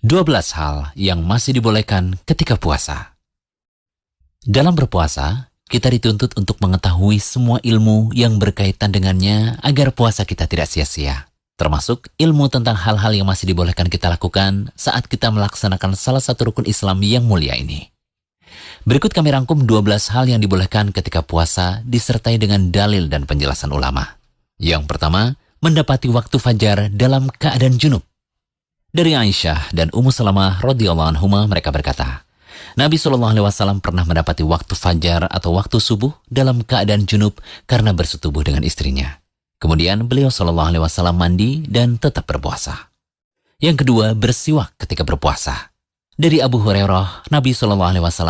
12 hal yang masih dibolehkan ketika puasa. Dalam berpuasa, kita dituntut untuk mengetahui semua ilmu yang berkaitan dengannya agar puasa kita tidak sia-sia. Termasuk ilmu tentang hal-hal yang masih dibolehkan kita lakukan saat kita melaksanakan salah satu rukun Islam yang mulia ini. Berikut kami rangkum 12 hal yang dibolehkan ketika puasa disertai dengan dalil dan penjelasan ulama. Yang pertama, mendapati waktu fajar dalam keadaan junub. Dari Aisyah dan Ummu Salamah radhiyallahu anhuma mereka berkata, Nabi SAW pernah mendapati waktu fajar atau waktu subuh dalam keadaan junub karena bersetubuh dengan istrinya. Kemudian beliau SAW mandi dan tetap berpuasa. Yang kedua, bersiwak ketika berpuasa. Dari Abu Hurairah, Nabi SAW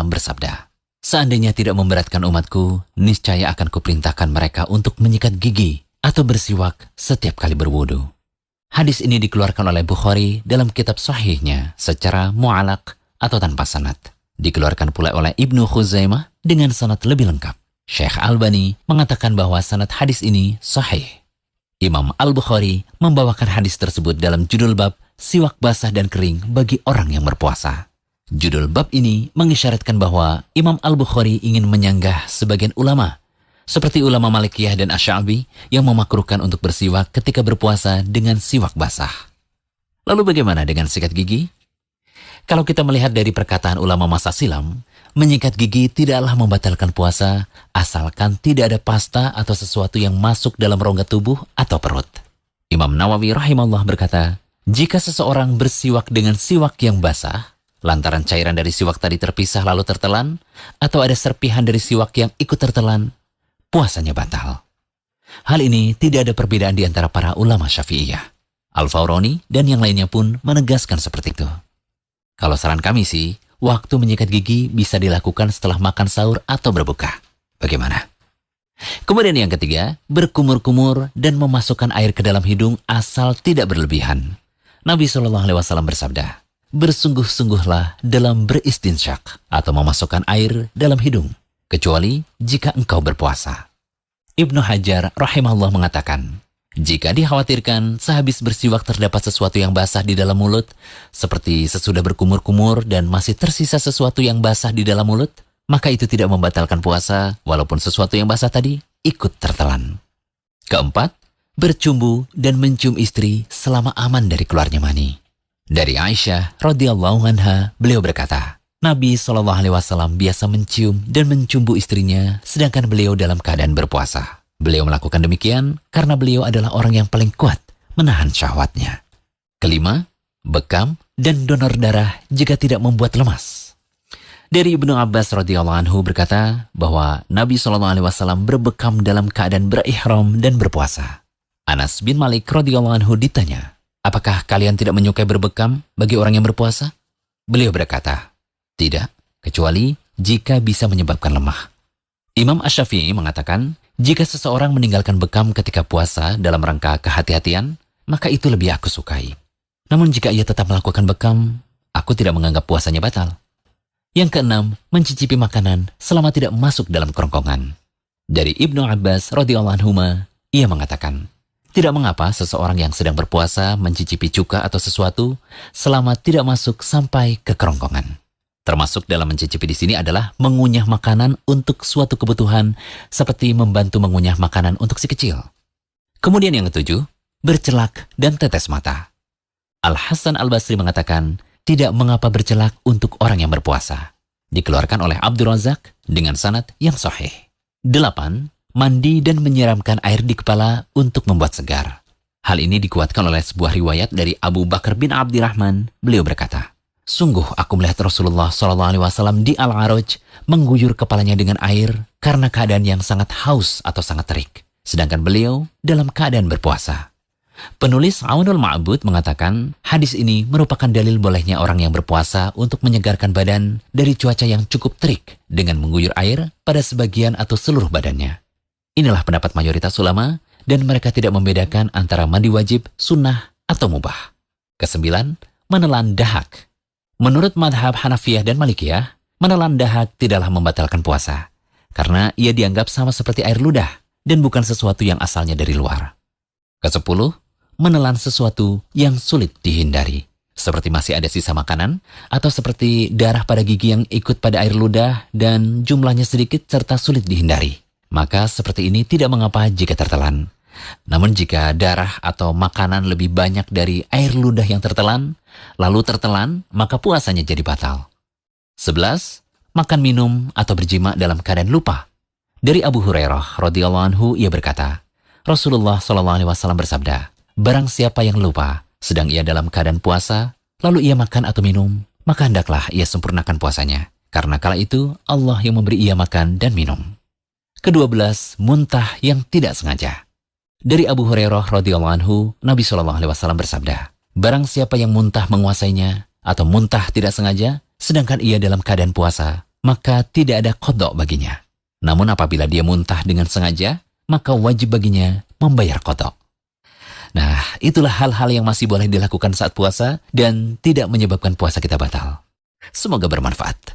bersabda, seandainya tidak memberatkan umatku, niscaya akan kuperintahkan mereka untuk menyikat gigi atau bersiwak setiap kali berwudu. Hadis ini dikeluarkan oleh Bukhari dalam kitab sahihnya secara mu'alaq atau tanpa sanad. Dikeluarkan pula oleh Ibnu Khuzaimah dengan sanad lebih lengkap. Syekh Albani mengatakan bahwa sanad hadis ini sahih. Imam Al-Bukhari membawakan hadis tersebut dalam judul bab siwak basah dan kering bagi orang yang berpuasa. Judul bab ini mengisyaratkan bahwa Imam Al-Bukhari ingin menyanggah sebagian ulama, seperti ulama Malikiyah dan Asy'abi yang memakruhkan untuk bersiwak ketika berpuasa dengan siwak basah. Lalu bagaimana dengan sikat gigi? Kalau kita melihat dari perkataan ulama masa silam, menyikat gigi tidaklah membatalkan puasa asalkan tidak ada pasta atau sesuatu yang masuk dalam rongga tubuh atau perut. Imam Nawawi rahimahullah berkata, jika seseorang bersiwak dengan siwak yang basah, lantaran cairan dari siwak tadi terpisah lalu tertelan, atau ada serpihan dari siwak yang ikut tertelan, puasanya batal. Hal ini tidak ada perbedaan di antara para ulama Syafi'iyah. Al-Fawroni dan yang lainnya pun menegaskan seperti itu. Kalau saran kami sih, waktu menyikat gigi bisa dilakukan setelah makan sahur atau berbuka. Bagaimana? Kemudian yang ketiga, berkumur-kumur dan memasukkan air ke dalam hidung asal tidak berlebihan. Nabi SAW bersabda, bersungguh-sungguhlah dalam beristinsyak atau memasukkan air dalam hidung, kecuali jika engkau berpuasa. Ibnu Hajar rahimahullah mengatakan, jika dikhawatirkan sehabis bersiwak terdapat sesuatu yang basah di dalam mulut, seperti sesudah berkumur-kumur dan masih tersisa sesuatu yang basah di dalam mulut, maka itu tidak membatalkan puasa, walaupun sesuatu yang basah tadi ikut tertelan. Keempat, bercumbu dan mencium istri selama aman dari keluarnya mani. Dari Aisyah radhiyallahu anha, beliau berkata, Nabi SAW biasa mencium dan mencumbu istrinya sedangkan beliau dalam keadaan berpuasa. Beliau melakukan demikian karena beliau adalah orang yang paling kuat menahan syahwatnya. Kelima, bekam dan donor darah jika tidak membuat lemas. Dari Ibnu Abbas radhiyallahu anhu berkata bahwa Nabi SAW berbekam dalam keadaan berihram dan berpuasa. Anas bin Malik radhiyallahu anhu ditanya, apakah kalian tidak menyukai berbekam bagi orang yang berpuasa? Beliau berkata, tidak, kecuali jika bisa menyebabkan lemah. Imam Asy-Syafi'i mengatakan, jika seseorang meninggalkan bekam ketika puasa dalam rangka kehati-hatian, maka itu lebih aku sukai. Namun jika ia tetap melakukan bekam, aku tidak menganggap puasanya batal. Yang keenam, mencicipi makanan selama tidak masuk dalam kerongkongan. Dari Ibnu Abbas radhiyallahu anhuma, ia mengatakan, tidak mengapa seseorang yang sedang berpuasa mencicipi cuka atau sesuatu selama tidak masuk sampai ke kerongkongan. Termasuk dalam mencicipi di sini adalah mengunyah makanan untuk suatu kebutuhan seperti membantu mengunyah makanan untuk si kecil. Kemudian yang ketujuh, bercelak dan tetes mata. Al-Hasan Al-Basri mengatakan, tidak mengapa bercelak untuk orang yang berpuasa. Dikeluarkan oleh Abdul Razak dengan sanad yang sahih. 8. Mandi dan menyiramkan air di kepala untuk membuat segar. Hal ini dikuatkan oleh sebuah riwayat dari Abu Bakar bin Abdirrahman. Beliau berkata, sungguh aku melihat Rasulullah SAW di Al-Araj mengguyur kepalanya dengan air karena keadaan yang sangat haus atau sangat terik. Sedangkan beliau dalam keadaan berpuasa. Penulis Aunul Ma'bud mengatakan hadis ini merupakan dalil bolehnya orang yang berpuasa untuk menyegarkan badan dari cuaca yang cukup terik dengan mengguyur air pada sebagian atau seluruh badannya. Inilah pendapat mayoritas ulama dan mereka tidak membedakan antara mandi wajib, sunnah, atau mubah. Kesembilan, menelan dahak. Menurut madhab Hanafiyah dan Malikiyah, menelan dahak tidaklah membatalkan puasa, karena ia dianggap sama seperti air ludah dan bukan sesuatu yang asalnya dari luar. Kesepuluh, menelan sesuatu yang sulit dihindari, seperti masih ada sisa makanan, atau seperti darah pada gigi yang ikut pada air ludah dan jumlahnya sedikit serta sulit dihindari. Maka seperti ini tidak mengapa jika tertelan. Namun jika darah atau makanan lebih banyak dari air ludah yang tertelan, lalu tertelan, maka puasanya jadi batal. 11. Makan minum atau berjima dalam keadaan lupa. Dari Abu Hurairah radhiyallahu anhu, ia berkata, Rasulullah SAW bersabda, barang siapa yang lupa, sedang ia dalam keadaan puasa, lalu ia makan atau minum, maka hendaklah ia sempurnakan puasanya. Karena kala itu, Allah yang memberi ia makan dan minum. Ke-12, muntah yang tidak sengaja. Dari Abu Hurairah radhiyallahu anhu, Nabi SAW bersabda, barang siapa yang muntah menguasainya, atau muntah tidak sengaja, sedangkan ia dalam keadaan puasa, maka tidak ada qadha baginya. Namun apabila dia muntah dengan sengaja, maka wajib baginya membayar qadha. Nah, itulah hal-hal yang masih boleh dilakukan saat puasa dan tidak menyebabkan puasa kita batal. Semoga bermanfaat.